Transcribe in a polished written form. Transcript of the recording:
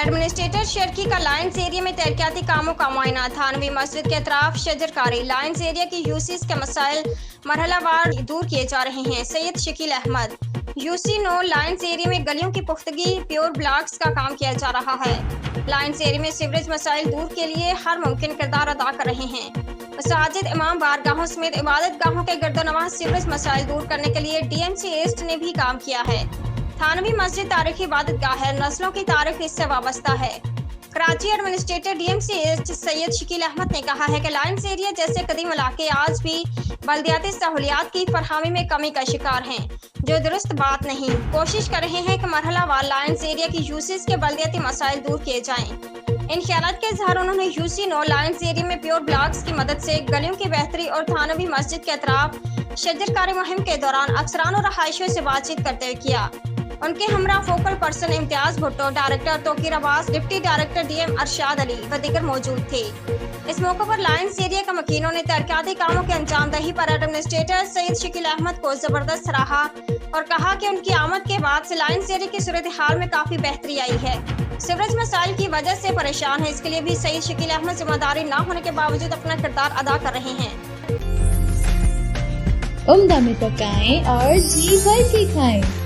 Administrator Sharki का Lions Area में तरक्याती कामों का मुआयना। थानवी मस्जिद के अतराफ शजरकारी। लायंस एरिया की यूसीज के मसाइल मरहलावार दूर किए जा रहे हैं। Syed Shakeel Ahmed. UC 9 Lines Area में गलियों की पुख्तगी प्योर ब्लॉक्स का काम किया जा रहा है। लायंस एरिया में सीवरेज मसाइल दूर के लिए हर मुमकिन किरदार अदा कर रहे हैं। मसाजिद, इमाम बारगाहों समेत इबादत गाहों के गर्दोनवाह सीवरेज मसाइल दूर करने के लिए DMC ईस्ट ने भी काम किया है। थानवी मस्जिद तारीखी इबादत गाह है, नस्लों की तारीख इससे वाबस्ता है। Karachi administrator DMC east Syed Shakeel Ahmed ने कहा है कि लायंस एरिया जैसे कदीम इलाके आज भी बल्दियाती सहूलियात की फरहमी में कमी का शिकार हैं, जो दुरुस्त बात नहीं। कोशिश कर रहे हैं कि मरहलावार लायंस एरिया की यूसीज के बल्दियाती मसाइल दूर किए जाएं। इन ख्यालात के इजहार उन्होंने UC 9 लायंस एरिया में प्योर ब्लॉक्स की मदद से गलियों की बेहतरी और थानवी मस्जिद के अतराफ शजरकारी मुहिम के दौरान अफसरान और रहायशियों से बातचीत करते हुए किया। उनके हमरा focal person Imtiaz Bhutto, director Toqeer Abbas, deputy director DM Arshad Ali व दीगर मौजूद थे। इस मौके पर लायंस एरिया के मकीनों ने तरक्याती कामों की अंजामदही पर एडमिनिस्ट्रेटर सैयद शकील अहमद को जबरदस्त सराहा और कहा कि उनकी आमद के बाद से लायंस एरिया की सूरत हाल में काफी बेहतरी आई है। सीवरेज मसाइल की वजह से परेशान है, इसके लिए भी सैयद शकील अहमद जिम्मेदारी न होने के बावजूद अपना किरदार अदा कर रहे हैं। उम्दा में पकाएं और जी भर के खाएं।